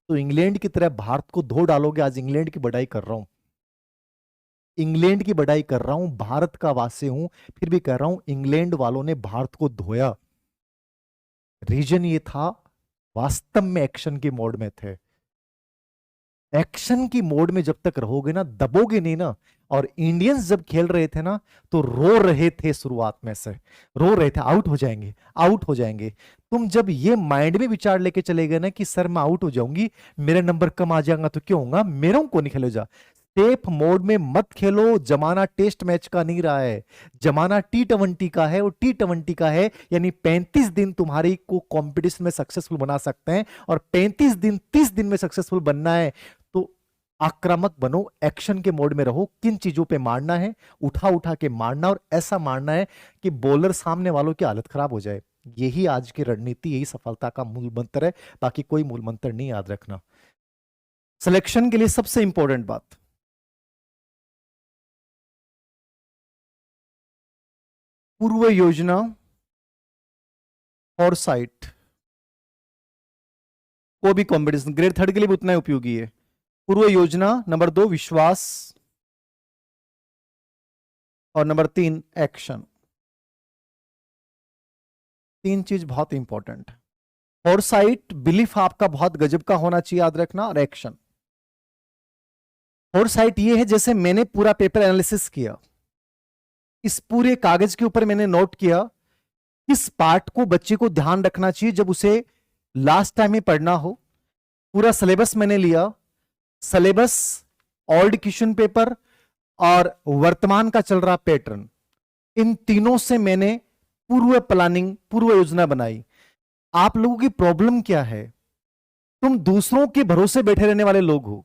तो इंग्लैंड की तरह भारत को धो डालोगे। आज इंग्लैंड की बढ़ाई कर रहा हूं, इंग्लैंड की बढ़ाई कर रहा हूं, भारत का वासी हूं, फिर भी कह रहा हूं इंग्लैंड वालों ने भारत को धोया। रीजन ये था, वास्तव में एक्शन के मोड में थे। एक्शन की मोड में जब तक रहोगे ना, दबोगे नहीं ना। और इंडियंस जब खेल रहे थे ना, तो रो रहे थे शुरुआत में से, रो रहे थे आउट हो जाएंगे, आउट हो जाएंगे। तुम जब ये माइंड में विचार लेके चले गए ना कि सर मैं आउट हो जाऊंगी, मेरे नंबर कम आ जाएगा तो क्यों होगा, मेरे को नहीं खेलो जा। सेफ मोड में मत खेलो। जमाना टेस्ट मैच का नहीं रहा है, जमाना T20 का है। और T20 का है यानी 35 दिन तुम्हारी को कंपटीशन में सक्सेसफुल बना सकते हैं, और 35 दिन 30 दिन में सक्सेसफुल बनना है तो आक्रामक बनो, एक्शन के मोड में रहो। किन चीजों पे मारना है, उठा उठा के मारना, और ऐसा मारना है कि बॉलर सामने वालों की हालत खराब हो जाए। यही आज की रणनीति, यही सफलता का मूल मंत्र है। बाकी कोई मूल मंत्र नहीं, याद रखना। सिलेक्शन के लिए सबसे इंपॉर्टेंट बात, पूर्व योजना और साइट। को भी कॉम्पिटिशन ग्रेड 3 के लिए भी उतना ही उपयोगी है। पूर्व योजना, नंबर 2 विश्वास, और नंबर 3 एक्शन। 3 चीज बहुत इंपॉर्टेंट है। फोरसाइट, बिलीफ आपका बहुत गजब का होना चाहिए, याद रखना। और एक्शन, फोरसाइट ये है जैसे मैंने पूरा पेपर एनालिसिस किया, इस पूरे कागज के ऊपर मैंने नोट किया किस पार्ट को बच्चे को ध्यान रखना चाहिए जब उसे लास्ट टाइम में पढ़ना हो। पूरा सिलेबस मैंने लिया, सिलेबस, ओल्ड क्वेश्चन पेपर और वर्तमान का चल रहा पैटर्न, इन तीनों से मैंने पूर्व प्लानिंग, पूर्व योजना बनाई। आप लोगों की प्रॉब्लम क्या है, तुम दूसरों के भरोसे बैठे रहने वाले लोग हो।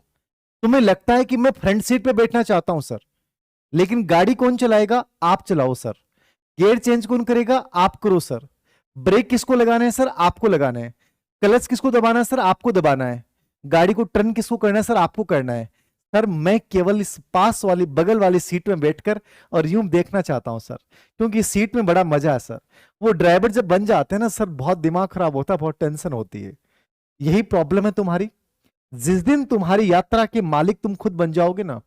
तुम्हें लगता है कि मैं फ्रंट सीट पे बैठना चाहता हूं सर, लेकिन गाड़ी कौन चलाएगा, आप चलाओ सर। गियर चेंज कौन करेगा, आप करो सर। ब्रेक किसको लगाना है सर, आपको लगाना है। क्लच किसको दबाना है सर, आपको दबाना है। गाड़ी को टर्न किसको करना है सर, आपको करना है। सर मैं केवल इस पास वाली बगल वाली सीट में बैठकर और यूं देखना चाहता हूं सर, क्योंकि इस सीट में बड़ा मजा है सर। वो ड्राइवर जब बन जाते हैं ना सर, बहुत दिमाग खराब होता है, बहुत टेंशन होती है। यही प्रॉब्लम है तुम्हारी। जिस दिन तुम्हारी यात्रा के मालिक तुम खुद बन जाओगे ना,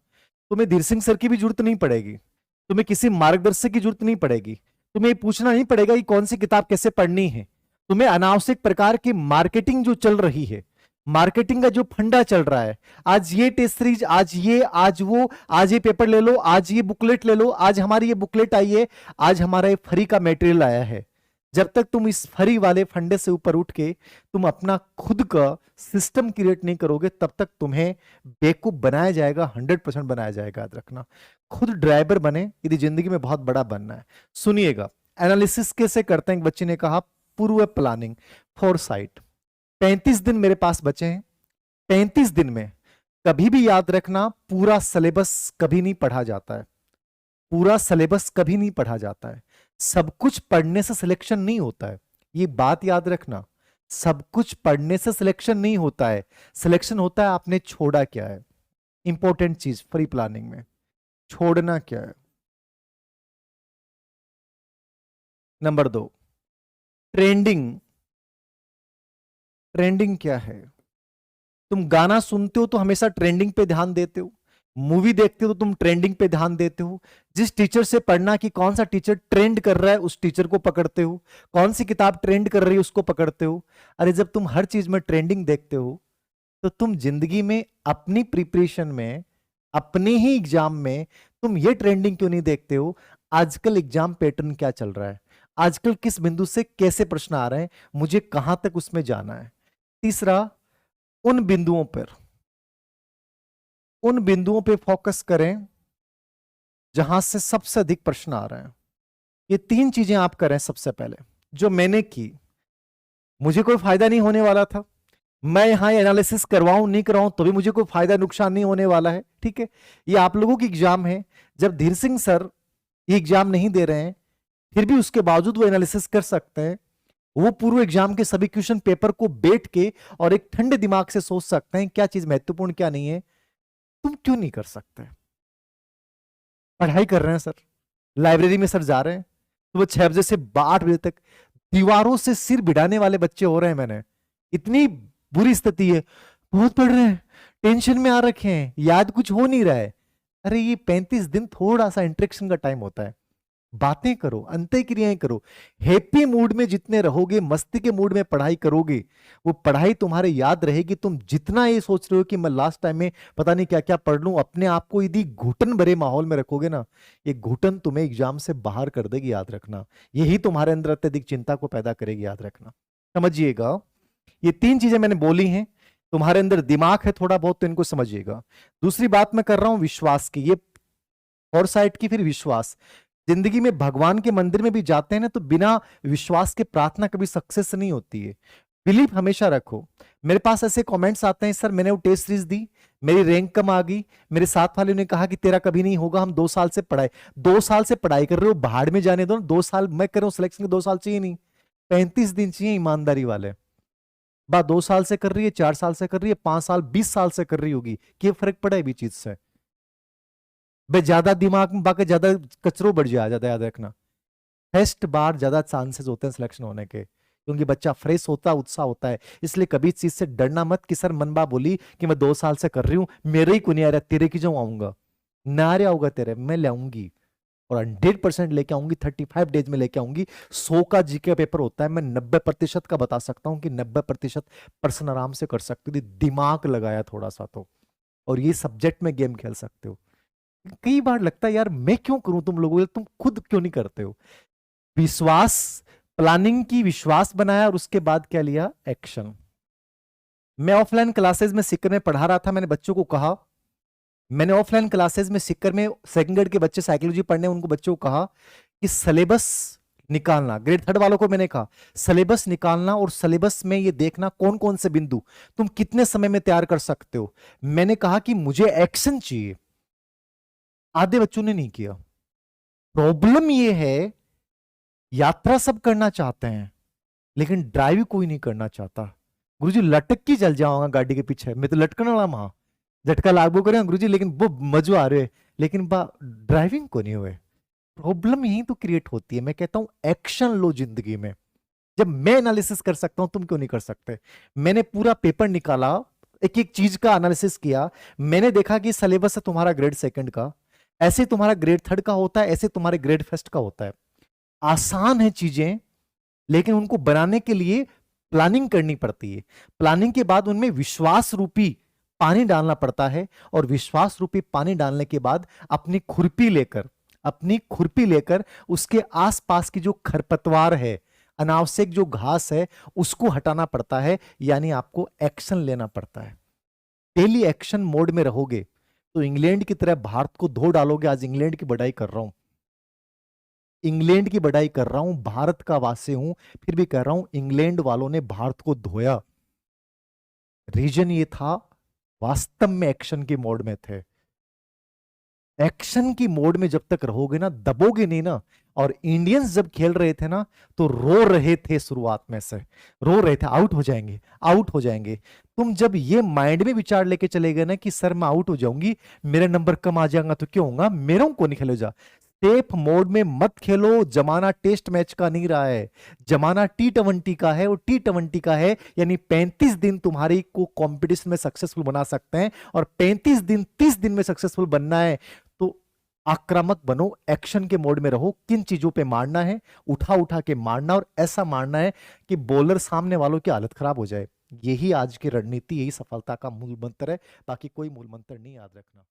तुम्हें धीर सिंह सर की भी जरूरत नहीं पड़ेगी, तुम्हें किसी मार्गदर्शक की जरूरत नहीं पड़ेगी, तुम्हें ये पूछना नहीं पड़ेगा कि कौन सी किताब कैसे पढ़नी है। तुम्हें अनावश्यक प्रकार की मार्केटिंग जो चल रही है, मार्केटिंग का जो फंडा चल रहा है, आज ये टेस्ट सीरीज, आज ये, आज वो, आज ये पेपर ले लो, आज ये बुकलेट ले लो, आज हमारी ये बुकलेट आई है, आज हमारा ये फ्री का मटेरियल आया है। जब तक तुम इस फ्री वाले फंडे से ऊपर उठ के तुम अपना खुद का सिस्टम क्रिएट नहीं करोगे, तब तक तुम्हें बेवकूफ बनाया जाएगा, 100% बनाया जाएगा, याद रखना। खुद ड्राइवर बने यदि जिंदगी में बहुत बड़ा बनना है। सुनिएगा, एनालिसिस कैसे करते हैं, एक बच्चे ने कहा पूर्व प्लानिंग, फोरसाइट। 35 दिन मेरे पास बचे हैं, 35 दिन में कभी भी याद रखना, पूरा सिलेबस कभी नहीं पढ़ा जाता है, पूरा सिलेबस कभी नहीं पढ़ा जाता है। सब कुछ पढ़ने से सिलेक्शन नहीं होता है, ये बात याद रखना। सब कुछ पढ़ने से सिलेक्शन नहीं होता है, सिलेक्शन होता है आपने छोड़ा क्या है। इंपॉर्टेंट चीज फ्री प्लानिंग में, छोड़ना क्या है। Number 2, trending. ट्रेंडिंग क्या है, तुम गाना सुनते हो तो हमेशा ट्रेंडिंग पे ध्यान देते हो, मूवी देखते हो तो तुम ट्रेंडिंग पे ध्यान देते हो। जिस टीचर से पढ़ना कि कौन सा टीचर ट्रेंड कर रहा है उस टीचर को पकड़ते हो, कौन सी किताब ट्रेंड कर रही है उसको पकड़ते हो। अरे जब तुम हर चीज में ट्रेंडिंग देखते हो तो तुम जिंदगी में अपनी प्रिपरेशन में, अपने ही एग्जाम में तुम ये ट्रेंडिंग क्यों नहीं देखते हो, आजकल एग्जाम पैटर्न क्या चल रहा है, आजकल किस बिंदु से कैसे प्रश्न आ रहे हैं, मुझे कहां तक उसमें जाना है। तीसरा, उन बिंदुओं पर, उन बिंदुओं पे फोकस करें जहां से सबसे अधिक प्रश्न आ रहे हैं। ये 3 चीजें आप करें सबसे पहले, जो मैंने की। मुझे कोई फायदा नहीं होने वाला था, मैं यहां एनालिसिस करवाऊं नहीं करवाऊं तो भी मुझे कोई फायदा नुकसान नहीं होने वाला है, ठीक है। ये आप लोगों की एग्जाम है, जब धीर सिंह सर ये एग्जाम नहीं दे रहे हैं फिर भी उसके बावजूद वो एनालिसिस कर सकते हैं। वो पूर्व एग्जाम के सभी क्वेश्चन पेपर को बैठ के और एक ठंडे दिमाग से सोच सकते हैं क्या चीज महत्वपूर्ण क्या नहीं है। तुम क्यों नहीं कर सकते। पढ़ाई कर रहे हैं सर, लाइब्रेरी में सर जा रहे हैं सुबह 6 बजे से 8 बजे तक, दीवारों से सिर भिड़ाने वाले बच्चे हो रहे हैं। मैंने, इतनी बुरी स्थिति है, बहुत पढ़ रहे हैं, टेंशन में आ रखे हैं, याद कुछ हो नहीं रहा है। अरे ये 35 दिन थोड़ा सा इंटरेक्शन का टाइम होता है, बातें करो, अंतःक्रियाएं करो। हैप्पी मूड में जितने रहोगे, मस्ती के मूड में पढ़ाई करोगे, वो पढ़ाई तुम्हारे याद रहेगी। तुम जितना ये सोच रहे हो कि मैं लास्ट टाइम में पता नहीं क्या क्या पढ़ लूं, अपने आप को यदि घुटन भरे माहौल में रखोगे ना, ये घुटन तुम्हें एग्जाम से बाहर कर देगी, याद रखना। यही तुम्हारे अंदर अत्यधिक चिंता को पैदा करेगी, याद रखना, समझिएगा। ये 3 चीजें मैंने बोली हैं। तुम्हारे अंदर दिमाग है थोड़ा बहुत, तो इनको समझिएगा। दूसरी बात मैं कर रहा हूं विश्वास की, ये फॉरसाइट की, फिर विश्वास। जिंदगी में भगवान के मंदिर में भी जाते हैं ना, तो बिना विश्वास के प्रार्थना कभी सक्सेस नहीं होती है। बिलीव हमेशा रखो। मेरे पास ऐसे कमेंट्स आते हैं, सर मैंने वो टेस्ट सीरीज दी, मेरी रैंक कम आ गई, मेरे साथ वाले ने कहा कि तेरा कभी नहीं होगा, हम 2 साल से पढ़ाई, 2 साल से पढ़ाई कर रहे हो, बाहर में जाने दो। 2 साल मैं कर रहा हूं सिलेक्शन के, 2 साल चाहिए नहीं, 35 दिन चाहिए, ईमानदारी वाले। बा 2 साल से कर रही है, 4 साल से कर रही है, 5 साल 20 साल से कर रही होगी, क्या फर्क पड़ा है भी चीज से? भाई ज्यादा दिमाग में बाकी ज्यादा कचरो बढ़ जाए, ज्यादा याद रखना। फर्स्ट बार ज्यादा चांसेस होते हैं सिलेक्शन होने के, क्योंकि बच्चा फ्रेश होता है, उत्साह होता है। इसलिए कभी इस चीज से डरना मत कि सर मनबा बोली कि मैं 2 साल से कर रही हूं, मेरे ही को नहीं आ रहा, तेरे की जो आऊंगा ना, आ रहा होगा तेरे, मैं ले आऊंगी और 100% लेके आऊंगी, 35 डेज में लेके आऊंगी। 100 का जीके पेपर होता है, मैं 90% का बता सकता हूं कि 90% पर्सन आराम से कर सकते हो, दिमाग लगाया थोड़ा सा तो। और ये सब्जेक्ट में गेम खेल सकते हो। कई बार लगता है यार मैं क्यों करूं तुम लोगों के लिए, तुम खुद क्यों नहीं करते हो? विश्वास, प्लानिंग की विश्वास बनाया और उसके बाद क्या लिया, एक्शन। मैं ऑफलाइन क्लासेस में सिक्कर में पढ़ा रहा था, मैंने बच्चों को कहा, मैंने ऑफलाइन क्लासेस में सिक्कर में सेकंड ग्रेड के बच्चे साइकोलॉजी पढ़ने, उनको बच्चों को कहा कि सिलेबस निकालना, ग्रेड 3 वालों को मैंने कहा सिलेबस निकालना, और सिलेबस में ये देखना कौन कौन से बिंदु तुम कितने समय में तैयार कर सकते हो। मैंने कहा कि मुझे एक्शन चाहिए। आधे बच्चों ने नहीं किया। प्रॉब्लम ये है, यात्रा सब करना चाहते हैं लेकिन ड्राइव कोई नहीं करना चाहता। गुरुजी लटक के चल जाऊंगा गाड़ी के पीछे, मैं तो लटकने वाला वहां, झटका लागू करें गुरुजी, लेकिन वो मजो आ रहे, लेकिन ड्राइविंग को नहीं हुए। प्रॉब्लम यही तो क्रिएट होती है। मैं कहता हूं एक्शन लो जिंदगी में। जब मैं एनालिसिस कर सकता हूं, तुम क्यों नहीं कर सकते? मैंने पूरा पेपर निकाला, एक एक चीज का एनालिसिस किया, मैंने देखा कि सिलेबस है तुम्हारा ग्रेड 2 का, ऐसे तुम्हारा ग्रेड 3 का होता है, ऐसे तुम्हारे ग्रेड 1 का होता है। आसान है चीजें, लेकिन उनको बनाने के लिए प्लानिंग करनी पड़ती है। प्लानिंग के बाद उनमें विश्वास रूपी पानी डालना पड़ता है, और विश्वास रूपी पानी डालने के बाद अपनी खुरपी लेकर उसके आसपास की जो खरपतवार है, अनावश्यक जो घास है, उसको हटाना पड़ता है, यानी आपको एक्शन लेना पड़ता है। डेली एक्शन मोड में रहोगे तो इंग्लैंड की तरह भारत को धो डालोगे। आज इंग्लैंड की बढ़ाई कर रहा हूं, इंग्लैंड की बढ़ाई कर रहा हूं, भारत का वासी हूं, फिर भी कह रहा हूं इंग्लैंड वालों ने भारत को धोया। रीजन ये था, वास्तव में एक्शन के मोड में थे। एक्शन की मोड में जब तक रहोगे ना, दबोगे नहीं ना। और इंडियंस जब खेल रहे थे ना, तो रो रहे थे, शुरुआत में से रो रहे थे, आउट हो जाएंगे, आउट हो जाएंगे। तुम जब ये माइंड में विचार लेके चले गए ना कि सर मैं आउट हो जाऊंगी, मेरे नंबर कम आ जाएगा, तो क्यों होगा, मेरों को नहीं खेलो जा। सेफ मोड में मत खेलो। जमाना टेस्ट मैच का नहीं रहा है, जमाना T20 का है। और T20 का है यानी 35 दिन तुम्हारी को कंपटीशन में सक्सेसफुल बना सकते हैं, और 35 दिन 30 दिन में सक्सेसफुल बनना है तो आक्रामक बनो, एक्शन के मोड में रहो। किन चीजों पे मारना है, उठा उठा के मारना, और ऐसा मारना है कि बॉलर सामने वालों की हालत खराब हो जाए। यही आज की रणनीति, यही सफलता का मूल मंत्र है, बाकी कोई मूल मंत्र नहीं, याद रखना।